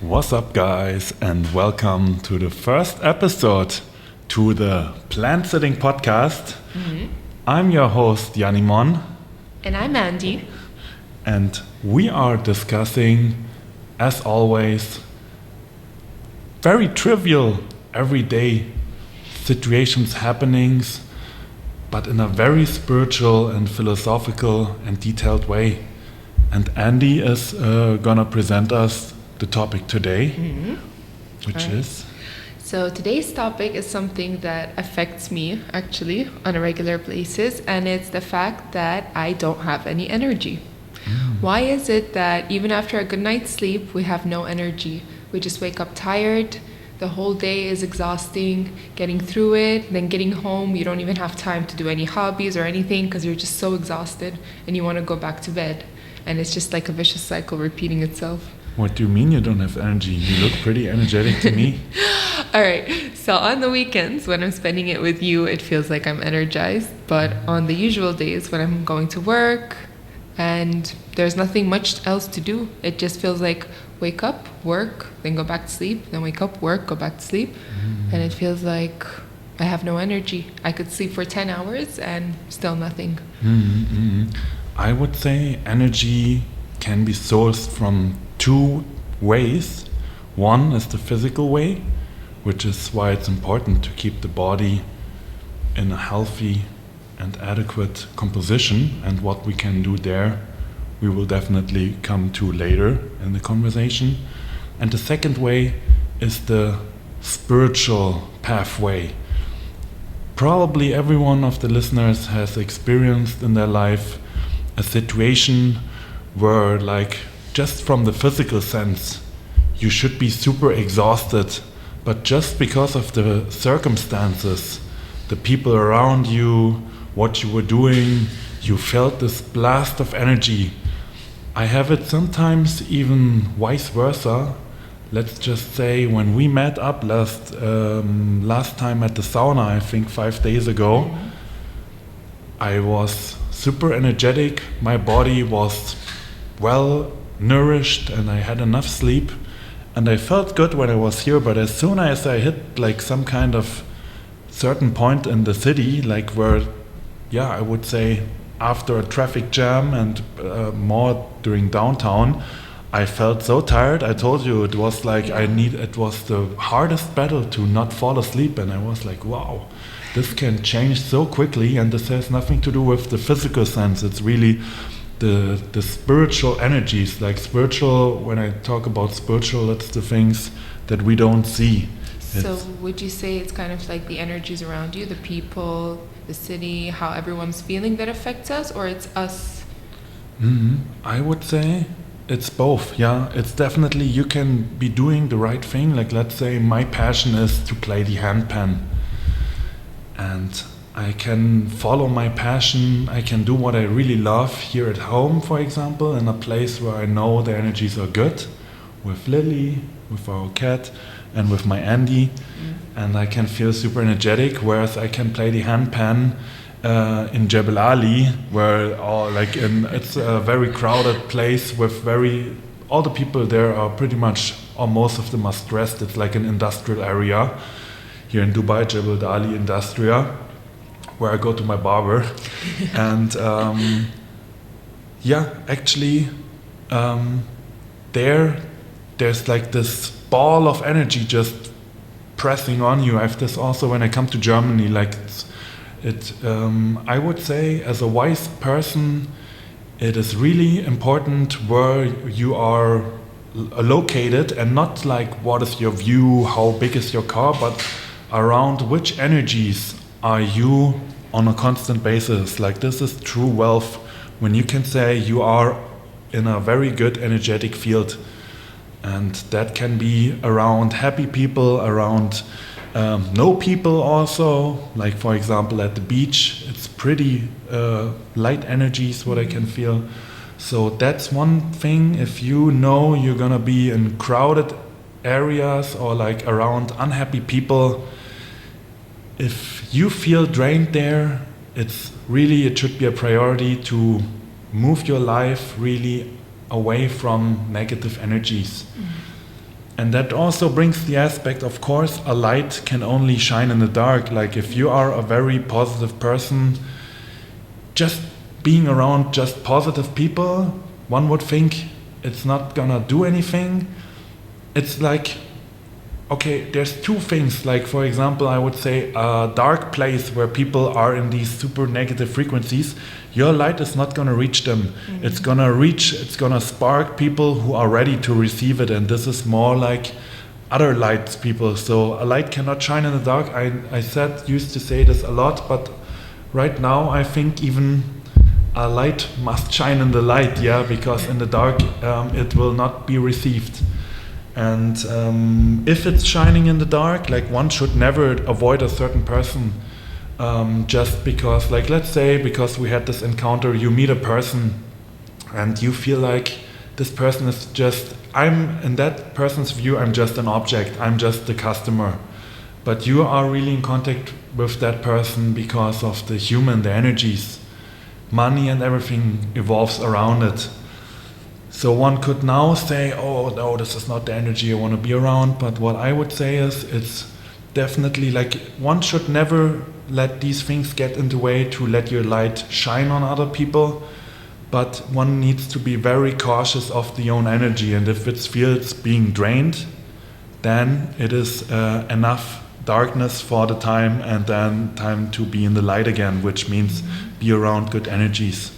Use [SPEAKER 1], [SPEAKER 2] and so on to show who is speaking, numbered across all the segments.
[SPEAKER 1] What's up, guys, and welcome to the first episode to the Plantsitting podcast. I'm your host, Yannic,
[SPEAKER 2] And I'm Andi.
[SPEAKER 1] and we are discussing, as always, very trivial, everyday situations, happenings, but in a very spiritual and philosophical and detailed way. And Andi is gonna present us the topic today, which
[SPEAKER 2] Alright.
[SPEAKER 1] is
[SPEAKER 2] So today's topic is something that affects me actually on a regular basis, and it's the fact that I don't have any energy. Why is it that even after a good night's sleep, we have no energy? We just wake up tired. The whole day is exhausting, getting through it, then getting home, you don't even have time to do any hobbies or anything because you're just so exhausted and you want to go back to bed. And it's just like a vicious cycle repeating itself.
[SPEAKER 1] What do you mean you don't have energy? You look pretty energetic to me.
[SPEAKER 2] All right, so on the weekends when I'm spending it with you, it feels like I'm energized. But on the usual days when I'm going to work and there's nothing much else to do, it just feels like wake up, work, then go back to sleep, then wake up, work, go back to sleep. And it feels like I have no energy. I could sleep for 10 hours and still nothing.
[SPEAKER 1] I would say energy can be sourced from two ways. One is the physical way, which is why it's important to keep the body in a healthy and adequate composition, and what we can do there we will definitely come to later in the conversation. And the second way is the spiritual pathway. Probably every one of the listeners has experienced in their life a situation where, like, just from the physical sense, you should be super exhausted, but just because of the circumstances, the people around you, what you were doing, you felt this blast of energy. I have it sometimes even vice versa. Let's just say when we met up last time at the sauna, I think 5 days ago, I was super energetic, my body was well nourished and I had enough sleep and I felt good when I was here, but as soon as I hit like some kind of certain point in the city, like where, yeah, I would say after a traffic jam and more during downtown, I felt so tired. I told you it was like it was the hardest battle to not fall asleep, and I was like, wow, this can change so quickly, and this has nothing to do with the physical sense. It's really the spiritual energies, like spiritual, when I talk about spiritual, it's the things that we don't see.
[SPEAKER 2] So would you say it's kind of like the energies around you, the people, the city, how everyone's feeling that affects us, or it's us?
[SPEAKER 1] I would say it's both, yeah. It's definitely, you can be doing the right thing. Like, let's say my passion is to play the handpan, and I can follow my passion. I can do what I really love here at home, for example, in a place where I know the energies are good, with Lily, with our cat, and with my Andi, and I can feel super energetic. Whereas I can play the handpan in Jebel Ali, where it's a very crowded place with all the people there are pretty much, or most of them are stressed. It's like an industrial area here in Dubai, Jebel Ali Industria, where I go to my barber. And there's like this ball of energy just pressing on you. I have this also when I come to Germany, like I would say, as a wise person, it is really important where you are located, and not like what is your view, how big is your car, but around which energies are you on a constant basis. Like, this is true wealth, when you can say you are in a very good energetic field. And that can be around happy people, around no people also. Like, for example, at the beach, it's pretty light energies, what I can feel. So that's one thing. If you know you're gonna be in crowded areas or like around unhappy people, if you feel drained there, it should be a priority to move your life really away from negative energies. And that also brings the aspect, of course, a light can only shine in the dark. Like if you are a very positive person, just being around just positive people, one would think it's not gonna do anything. It's like, okay, there's two things. Like, for example, I would say a dark place where people are in these super negative frequencies, your light is not gonna reach them. It's gonna spark people who are ready to receive it. And this is more like other lights people. So a light cannot shine in the dark. I used to say this a lot, but right now I think even a light must shine in the light, because in the dark it will not be received. And if it's shining in the dark, like one should never avoid a certain person just because, like let's say, because we had this encounter, you meet a person and you feel like this person is just, in that person's view, I'm just an object, I'm just the customer. But you are really in contact with that person because of the energies. Money and everything evolves around it. So one could now say, oh no, this is not the energy I want to be around. But what I would say is, it's definitely like one should never let these things get in the way to let your light shine on other people. But one needs to be very cautious of the own energy. And if it feels being drained, then it is enough darkness for the time, and then time to be in the light again, which means be around good energies.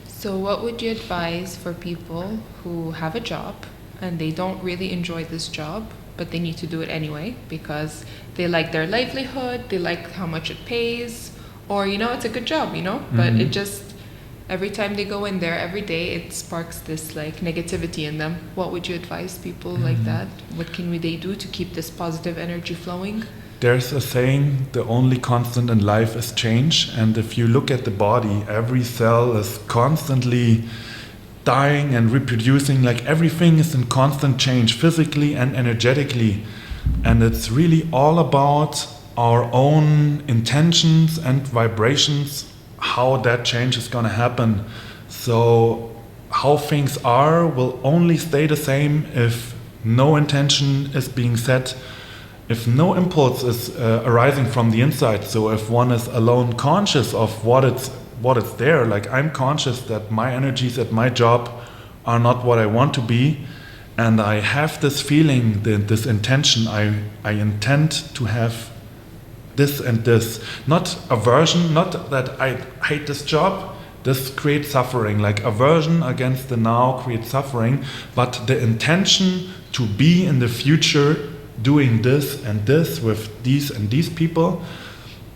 [SPEAKER 2] So what would you advise for people who have a job and they don't really enjoy this job, but they need to do it anyway because they like their livelihood, they like how much it pays, or it's a good job, but it just, every time they go in there every day, it sparks this like negativity in them. What would you advise people like that? What can they do to keep this positive energy flowing?
[SPEAKER 1] There's a saying, the only constant in life is change. And if you look at the body, every cell is constantly dying and reproducing, like everything is in constant change, physically and energetically. And it's really all about our own intentions and vibrations, how that change is going to happen. So how things are will only stay the same if no intention is being set, if no impulse is arising from the inside. So if one is alone conscious of what it's there, like I'm conscious that my energies at my job are not what I want to be, and I have this feeling, this intention, I intend to have this and this, not aversion, not that I hate this job, this creates suffering, like aversion against the now creates suffering, but the intention to be in the future doing this and this with these and these people,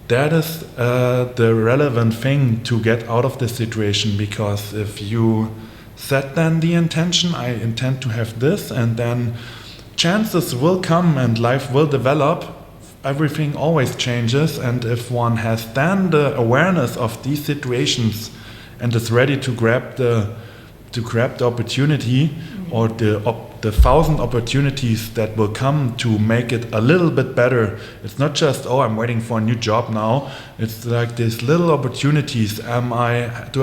[SPEAKER 1] that is the relevant thing to get out of this situation. Because if you set then the intention, I intend to have this, and then chances will come and life will develop, everything always changes. And if one has then the awareness of these situations and is ready to grab the opportunity, or the 1,000 opportunities that will come to make it a little bit better. It's not just, oh, I'm waiting for a new job now. It's like these little opportunities. Do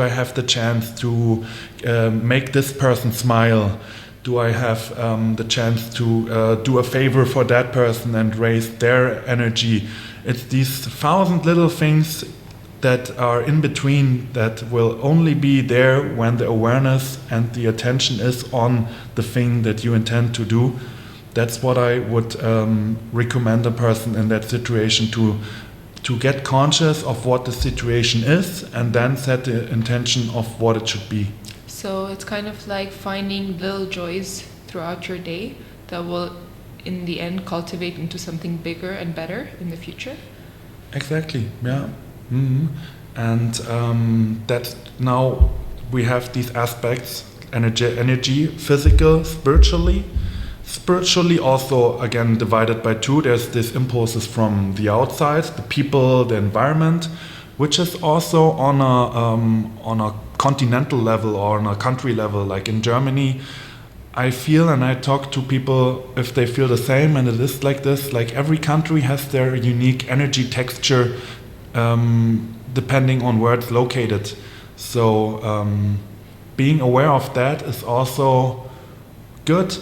[SPEAKER 1] I have the chance to make this person smile? Do I have the chance to do a favor for that person and raise their energy? It's these 1,000 little things that are in between that will only be there when the awareness and the attention is on the thing that you intend to do. That's what I would recommend a person in that situation, to get conscious of what the situation is and then set the intention of what it should be.
[SPEAKER 2] So it's kind of like finding little joys throughout your day that will in the end cultivate into something bigger and better in the future.
[SPEAKER 1] Exactly, yeah. And that now we have these aspects, energy, physical, spiritually also again divided by two. There's these impulses from the outside, the people, the environment, which is also on a continental level or on a country level. Like in Germany, I feel, and I talk to people if they feel the same, and it is like this, like every country has their unique energy texture depending on where it's located. So being aware of that is also good.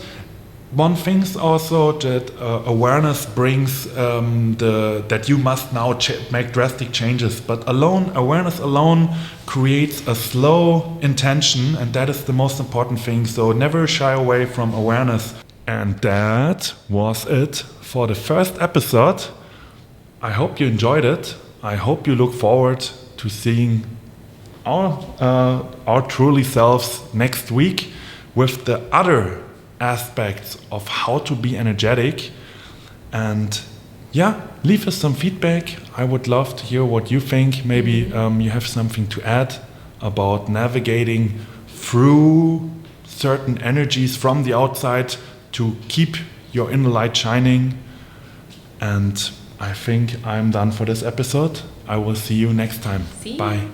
[SPEAKER 1] one thing is also that awareness brings that you must now make drastic changes. But awareness alone creates a slow intention, and that is the most important thing. So never shy away from awareness. And that was it for the first episode. I hope you enjoyed it. I hope you look forward to seeing our truly selves next week with the other aspects of how to be energetic. And yeah, leave us some feedback. I would love to hear what you think. Maybe you have something to add about navigating through certain energies from the outside to keep your inner light shining. And I think I'm done for this episode. I will see you next time.
[SPEAKER 2] See you.
[SPEAKER 1] Bye.